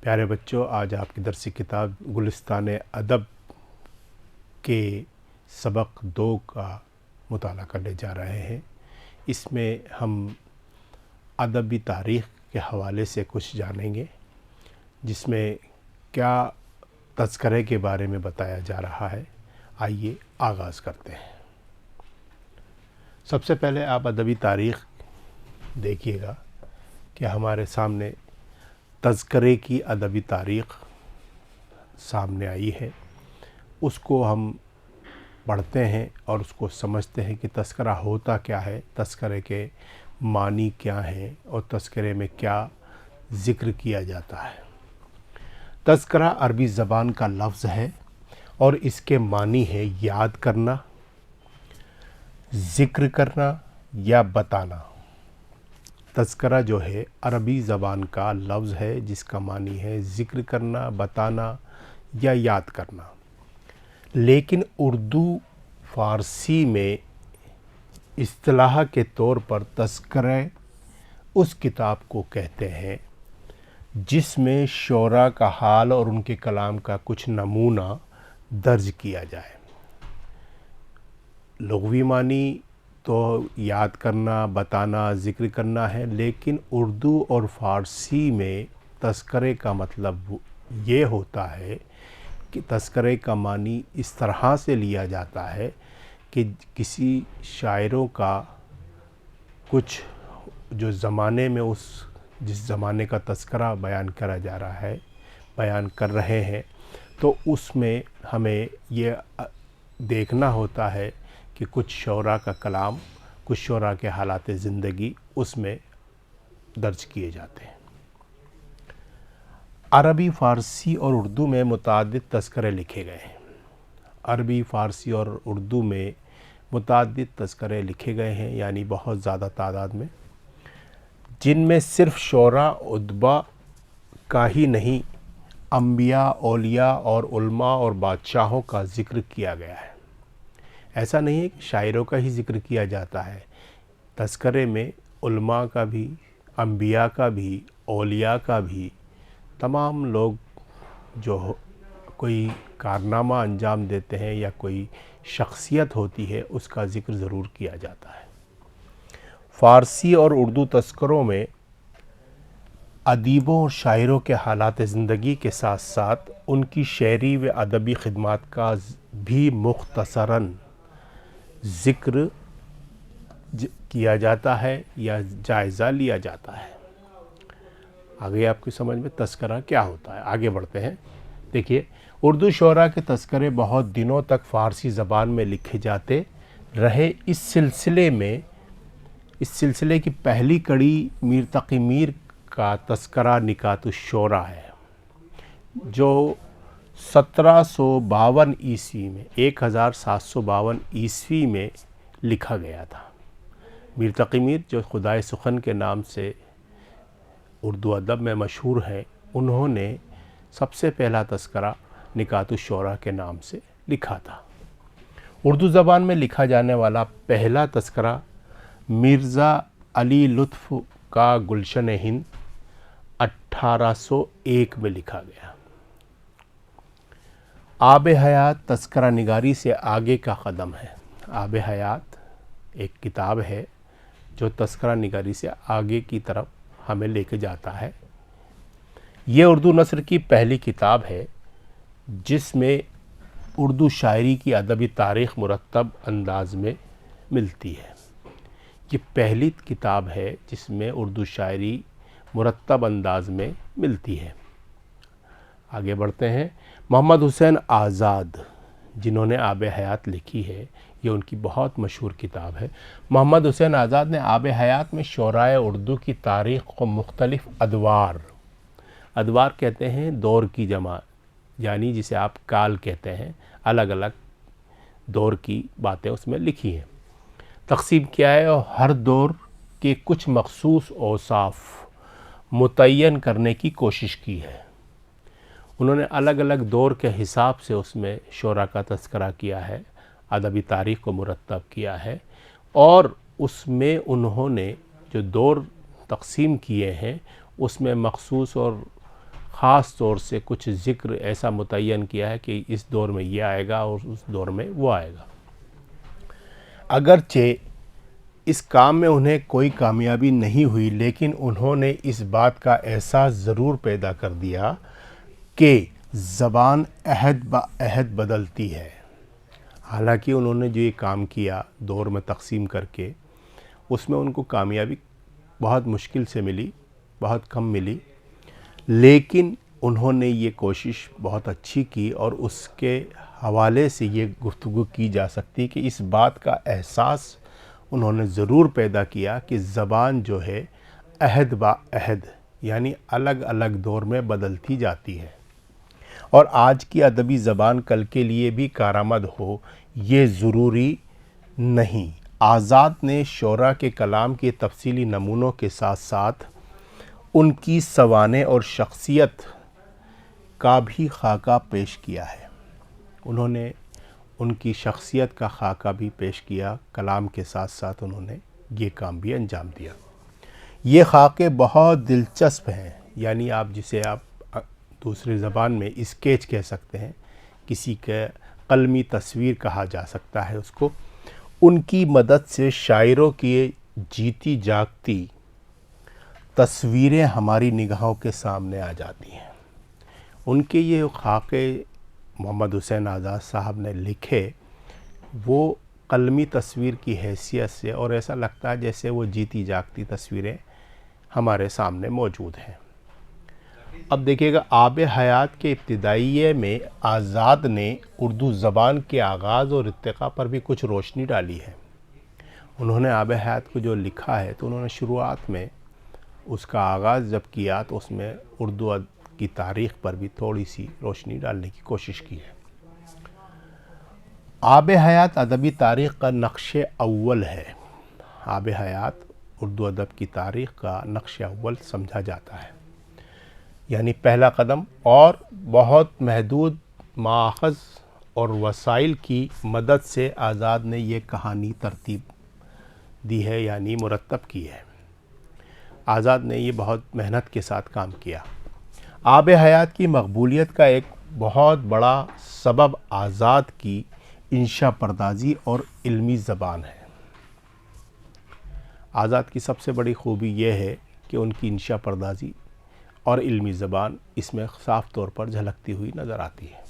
پیارے بچوں، آج آپ کی درسی کتاب گلستان ادب کے سبق 2 کا مطالعہ کرنے جا رہے ہیں۔ اس میں ہم ادبی تاریخ کے حوالے سے کچھ جانیں گے، جس میں کیا تذکرے کے بارے میں بتایا جا رہا ہے۔ آئیے آغاز کرتے ہیں۔ سب سے پہلے آپ ادبی تاریخ دیکھیے گا کہ ہمارے سامنے تذکرے کی ادبی تاریخ سامنے آئی ہے۔ اس کو ہم پڑھتے ہیں اور اس کو سمجھتے ہیں کہ تذکرہ ہوتا کیا ہے، تذکرے کے معنی کیا ہیں اور تذکرے میں کیا ذکر کیا جاتا ہے۔ تذکرہ عربی زبان کا لفظ ہے اور اس کے معنی ہے یاد کرنا، ذکر کرنا یا بتانا۔ تذکرہ جو ہے عربی زبان کا لفظ ہے جس کا معنی ہے ذکر کرنا، بتانا یا یاد کرنا، لیکن اردو فارسی میں اصطلاح کے طور پر تذکرہ اس کتاب کو کہتے ہیں جس میں شعراء کا حال اور ان کے کلام کا کچھ نمونہ درج کیا جائے۔ لغوی معنی تو یاد کرنا، بتانا، ذکر کرنا ہے، لیکن اردو اور فارسی میں تذکرے کا مطلب یہ ہوتا ہے کہ تذکرے کا معنی اس طرح سے لیا جاتا ہے کہ کسی شاعروں کا کچھ جو زمانے میں جس زمانے کا تذکرہ بیان کرا جا رہا ہے، بیان کر رہے ہیں، تو اس میں ہمیں یہ دیکھنا ہوتا ہے کہ کچھ شعراء کا کلام، کچھ شعراء کے حالات زندگی اس میں درج کیے جاتے ہیں۔ عربی، فارسی اور اردو میں متعدد تذکرے لکھے گئے ہیں۔ عربی، فارسی اور اردو میں متعدد تذکرے لکھے گئے ہیں، یعنی بہت زیادہ تعداد میں، جن میں صرف شعراء، ادباء کا ہی نہیں، انبیاء، اولیاء اور علماء اور بادشاہوں کا ذکر کیا گیا ہے۔ ایسا نہیں ہے کہ شاعروں کا ہی ذکر کیا جاتا ہے، تذکرے میں علماء کا بھی، انبیاء کا بھی، اولیاء کا بھی، تمام لوگ جو کوئی کارنامہ انجام دیتے ہیں یا کوئی شخصیت ہوتی ہے اس کا ذکر ضرور کیا جاتا ہے۔ فارسی اور اردو تذکروں میں ادیبوں اور شاعروں کے حالات زندگی کے ساتھ ساتھ ان کی شعری و ادبی خدمات کا بھی مختصراً ذکر کیا جاتا ہے یا جائزہ لیا جاتا ہے۔ آگے آپ کی سمجھ میں تذکرہ کیا ہوتا ہے، آگے بڑھتے ہیں۔ دیکھیے، اردو شعراء کے تذکرے بہت دنوں تک فارسی زبان میں لکھے جاتے رہے۔ اس سلسلے کی پہلی کڑی میر تقی میر کا تذکرہ نکات الشعراء ہے، جو 1752 عیسوی میں 1752 عیسوی میں لکھا گیا تھا۔ میر تقی میر جو خدائے سخن کے نام سے اردو ادب میں مشہور ہیں، انہوں نے سب سے پہلا تذکرہ نکات الشعراء کے نام سے لکھا تھا۔ اردو زبان میں لکھا جانے والا پہلا تذکرہ مرزا علی لطف کا گلشن ہند 1801 میں لکھا گیا۔ آب حیات تذکرہ نگاری سے آگے کا قدم ہے۔ آب حیات ایک کتاب ہے جو تذکرہ نگاری سے آگے کی طرف ہمیں لے کے جاتا ہے۔ یہ اردو نثر کی پہلی کتاب ہے جس میں اردو شاعری کی ادبی تاریخ مرتب انداز میں ملتی ہے۔ یہ پہلی کتاب ہے جس میں اردو شاعری مرتب انداز میں ملتی ہے۔ آگے بڑھتے ہیں۔ محمد حسین آزاد جنہوں نے آب حیات لکھی ہے، یہ ان کی بہت مشہور کتاب ہے۔ محمد حسین آزاد نے آب حیات میں شعرائے اردو کی تاریخ کو مختلف ادوار کہتے ہیں دور کی جمع، یعنی جسے آپ کال کہتے ہیں، الگ الگ دور کی باتیں اس میں لکھی ہیں، تقسیم کیا ہے اور ہر دور کے کچھ مخصوص اوصاف متعین کرنے کی کوشش کی ہے۔ انہوں نے الگ الگ دور کے حساب سے اس میں شعراء کا تذکرہ کیا ہے، ادبی تاریخ کو مرتب کیا ہے، اور اس میں انہوں نے جو دور تقسیم کیے ہیں اس میں مخصوص اور خاص طور سے کچھ ذکر ایسا متعین کیا ہے کہ اس دور میں یہ آئے گا اور اس دور میں وہ آئے گا۔ اگرچہ اس کام میں انہیں کوئی کامیابی نہیں ہوئی، لیکن انہوں نے اس بات کا احساس ضرور پیدا کر دیا کہ زبان عہد با عہد بدلتی ہے۔ حالانکہ انہوں نے جو یہ کام کیا دور میں تقسیم کر کے، اس میں ان کو کامیابی بہت مشکل سے ملی، بہت کم ملی، لیکن انہوں نے یہ کوشش بہت اچھی کی، اور اس کے حوالے سے یہ گفتگو کی جا سکتی کہ اس بات کا احساس انہوں نے ضرور پیدا کیا کہ زبان جو ہے عہد با عہد یعنی الگ الگ دور میں بدلتی جاتی ہے، اور آج کی ادبی زبان کل کے لیے بھی کارآمد ہو یہ ضروری نہیں۔ آزاد نے شعراء کے کلام کے تفصیلی نمونوں کے ساتھ ساتھ ان کی سوانح اور شخصیت کا بھی خاکہ پیش کیا ہے۔ انہوں نے ان کی شخصیت کا خاکہ بھی پیش کیا، کلام کے ساتھ ساتھ انہوں نے یہ کام بھی انجام دیا۔ یہ خاکے بہت دلچسپ ہیں، یعنی جسے آپ دوسری زبان میں اسکیچ کہہ سکتے ہیں، کسی کے قلمی تصویر کہا جا سکتا ہے اس کو۔ ان کی مدد سے شاعروں کی جیتی جاگتی تصویریں ہماری نگاہوں کے سامنے آ جاتی ہیں۔ ان کے یہ خاکے محمد حسین آزاد صاحب نے لکھے، وہ قلمی تصویر کی حیثیت سے، اور ایسا لگتا ہے جیسے وہ جیتی جاگتی تصویریں ہمارے سامنے موجود ہیں۔ اب دیکھیے گا، آب حیات کے ابتدائیے میں آزاد نے اردو زبان کے آغاز اور ارتقاء پر بھی کچھ روشنی ڈالی ہے۔ انہوں نے آب حیات کو جو لکھا ہے تو انہوں نے شروعات میں اس کا آغاز جب کیا تو اس میں اردو کی تاریخ پر بھی تھوڑی سی روشنی ڈالنے کی کوشش کی ہے۔ آب حیات ادبی تاریخ کا نقش اول ہے۔ آب حیات اردو ادب کی تاریخ کا نقش اول سمجھا جاتا ہے، یعنی پہلا قدم، اور بہت محدود ماخذ اور وسائل کی مدد سے آزاد نے یہ کہانی ترتیب دی ہے، یعنی مرتب کی ہے۔ آزاد نے یہ بہت محنت کے ساتھ کام کیا۔ آب حیات کی مقبولیت کا ایک بہت بڑا سبب آزاد کی انشا پردازی اور علمی زبان ہے۔ آزاد کی سب سے بڑی خوبی یہ ہے کہ ان کی انشا پردازی اور علمی زبان اس میں صاف طور پر جھلکتی ہوئی نظر آتی ہے۔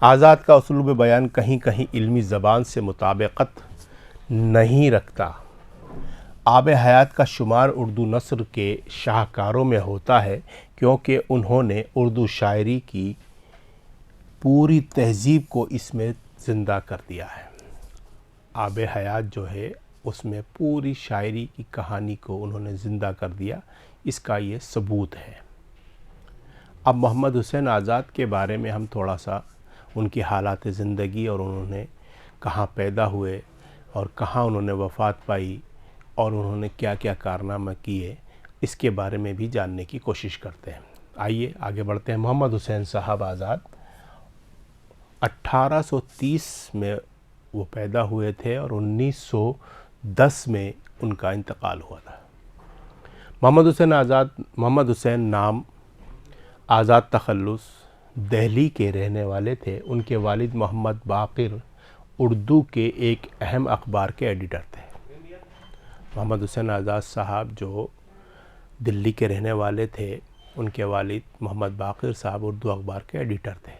آزاد کا اسلوب بیان کہیں کہیں علمی زبان سے مطابقت نہیں رکھتا۔ آب حیات کا شمار اردو نثر کے شاہکاروں میں ہوتا ہے، کیونکہ انہوں نے اردو شاعری کی پوری تہذیب کو اس میں زندہ کر دیا ہے۔ آب حیات جو ہے اس میں پوری شاعری کی کہانی کو انہوں نے زندہ کر دیا، اس کا یہ ثبوت ہے۔ اب محمد حسین آزاد کے بارے میں ہم تھوڑا سا ان کی حالات زندگی اور انہوں نے کہاں پیدا ہوئے اور کہاں انہوں نے وفات پائی اور انہوں نے کیا کیا کارنامہ کیے، اس کے بارے میں بھی جاننے کی کوشش کرتے ہیں۔ آئیے آگے بڑھتے ہیں۔ محمد حسین صاحب آزاد 1830 میں وہ پیدا ہوئے تھے اور 1910 میں ان کا انتقال ہوا تھا۔ محمد حسین نام، آزاد تخلص، دہلی کے رہنے والے تھے۔ ان کے والد محمد باقر اردو کے ایک اہم اخبار کے ایڈیٹر تھے۔ محمد حسین آزاد صاحب جو دلی کے رہنے والے تھے، ان کے والد محمد باقر صاحب اردو اخبار کے ایڈیٹر تھے۔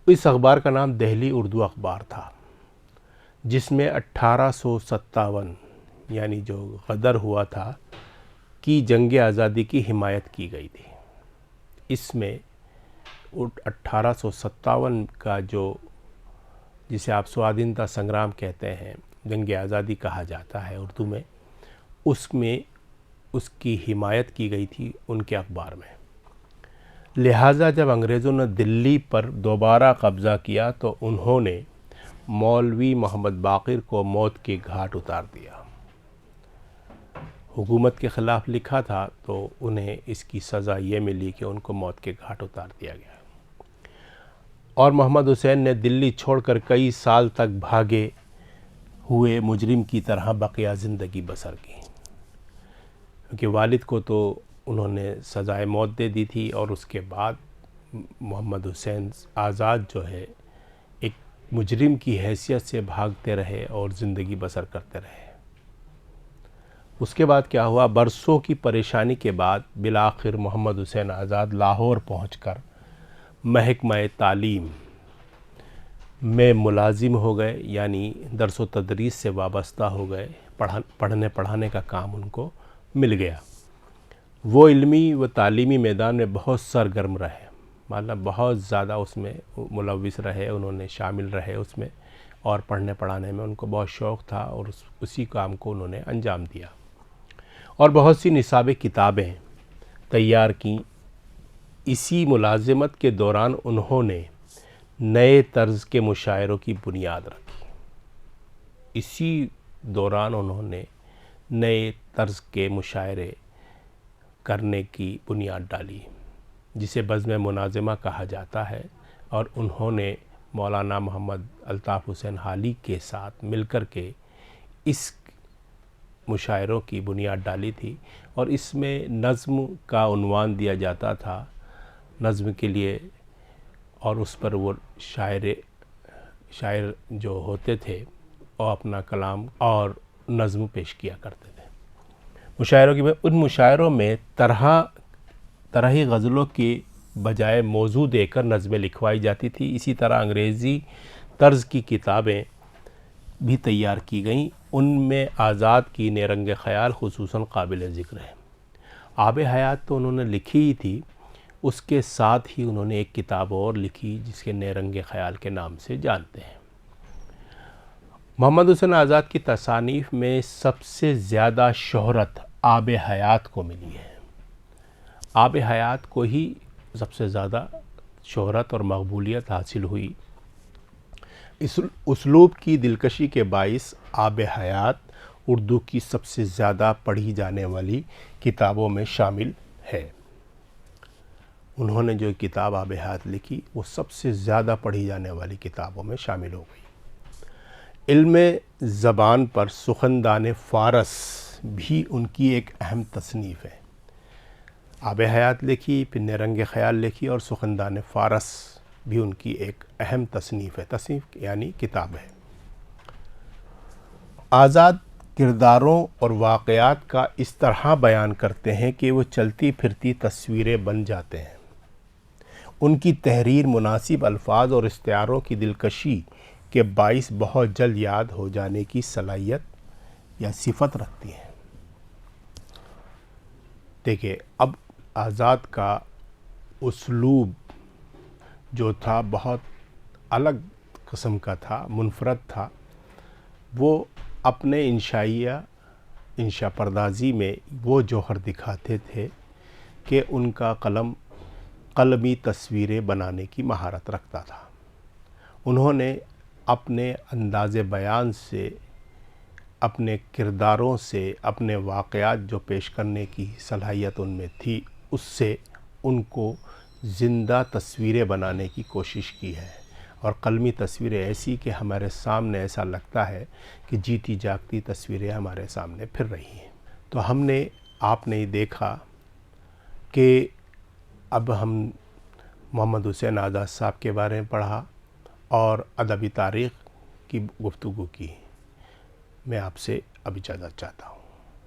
اس اخبار کا نام دہلی اردو اخبار تھا، جس میں 1857 یعنی جو غدر ہوا تھا کی جنگ آزادی کی حمایت کی گئی تھی۔ اس میں 1857 کا جسے آپ سوادھینتا سنگرام کہتے ہیں، جنگ آزادی کہا جاتا ہے اردو میں، اس کی حمایت کی گئی تھی ان کے اخبار میں۔ لہٰذا جب انگریزوں نے دلی پر دوبارہ قبضہ کیا تو انہوں نے مولوی محمد باقر کو موت کے گھاٹ اتار دیا۔ حکومت کے خلاف لکھا تھا تو انہیں اس کی سزا یہ ملی کہ ان کو موت کے گھاٹ اتار دیا گیا، اور محمد حسین نے دلی چھوڑ کر کئی سال تک بھاگے ہوئے مجرم کی طرح بقیہ زندگی بسر کی، کیونکہ والد کو تو انہوں نے سزائے موت دے دی تھی، اور اس کے بعد محمد حسین آزاد جو ہے ایک مجرم کی حیثیت سے بھاگتے رہے اور زندگی بسر کرتے رہے۔ اس کے بعد کیا ہوا، برسوں کی پریشانی کے بعد بالآخر محمد حسین آزاد لاہور پہنچ کر محکمہ تعلیم میں ملازم ہو گئے، یعنی درس و تدریس سے وابستہ ہو گئے، پڑھنے پڑھانے کا کام ان کو مل گیا۔ وہ علمی و تعلیمی میدان میں بہت سرگرم رہے، مطلب بہت زیادہ اس میں ملوث رہے، انہوں نے شامل رہے اس میں، اور پڑھنے پڑھانے میں ان کو بہت شوق تھا، اور اسی کام کو انہوں نے انجام دیا، اور بہت سی نصاب کتابیں تیار کیں۔ اسی ملازمت کے دوران انہوں نے نئے طرز کے مشاعروں کی بنیاد رکھی۔ اسی دوران انہوں نے نئے طرز کے مشاعرے کرنے کی بنیاد ڈالی، جسے بزم مناظمہ کہا جاتا ہے، اور انہوں نے مولانا محمد الطاف حسین حالی کے ساتھ مل کر کے اس مشاعروں کی بنیاد ڈالی تھی، اور اس میں نظم کا عنوان دیا جاتا تھا نظم کے لیے، اور اس پر وہ شاعر جو ہوتے تھے وہ اپنا کلام اور نظم پیش کیا کرتے تھے۔ مشاعروں کی ان مشاعروں میں طرحی غزلوں کی بجائے موضوع دے کر نظمیں لکھوائی جاتی تھی۔ اسی طرح انگریزی طرز کی کتابیں بھی تیار کی گئیں، ان میں آزاد کی نیرنگ خیال خصوصاً قابل ذکر ہے۔ آب حیات تو انہوں نے لکھی ہی تھی، اس کے ساتھ ہی انہوں نے ایک کتاب اور لکھی جس کے نیرنگ خیال کے نام سے جانتے ہیں۔ محمد حسین آزاد کی تصانیف میں سب سے زیادہ شہرت آب حیات کو ملی ہے۔ آب حیات کو ہی سب سے زیادہ شہرت اور مقبولیت حاصل ہوئی۔ اس اسلوب کی دلکشی کے باعث آب حیات اردو کی سب سے زیادہ پڑھی جانے والی کتابوں میں شامل ہے۔ انہوں نے جو کتاب آب حیات لکھی وہ سب سے زیادہ پڑھی جانے والی کتابوں میں شامل ہو گئی۔ علم زبان پر سخندان فارس بھی ان کی ایک اہم تصنیف ہے۔ آب حیات لکھی، پھر نیرنگ خیال لکھی، اور سخندان فارس بھی ان کی ایک اہم تصنیف ہے، تصنیف یعنی کتاب ہے۔ آزاد کرداروں اور واقعات کا اس طرح بیان کرتے ہیں کہ وہ چلتی پھرتی تصویریں بن جاتے ہیں۔ ان کی تحریر مناسب الفاظ اور استعاروں کی دلکشی کے باعث بہت جلد یاد ہو جانے کی صلاحیت یا صفت رکھتی ہیں۔ دیکھیں، اب آزاد کا اسلوب جو تھا بہت الگ قسم کا تھا، منفرد تھا۔ وہ اپنے انشاء پردازی میں وہ جوہر دکھاتے تھے کہ ان کا قلمی تصویریں بنانے کی مہارت رکھتا تھا۔ انہوں نے اپنے انداز بیان سے، اپنے کرداروں سے، اپنے واقعات جو پیش کرنے کی صلاحیت ان میں تھی، اس سے ان کو زندہ تصویریں بنانے کی کوشش کی ہے، اور قلمی تصویریں ایسی کہ ہمارے سامنے ایسا لگتا ہے کہ جیتی جاگتی تصویریں ہمارے سامنے پھر رہی ہیں۔ تو آپ نے دیکھا کہ اب ہم محمد حسین آزاد صاحب کے بارے میں پڑھا اور ادبی تاریخ کی گفتگو کی۔ میں آپ سے اب اجازت چاہتا ہوں۔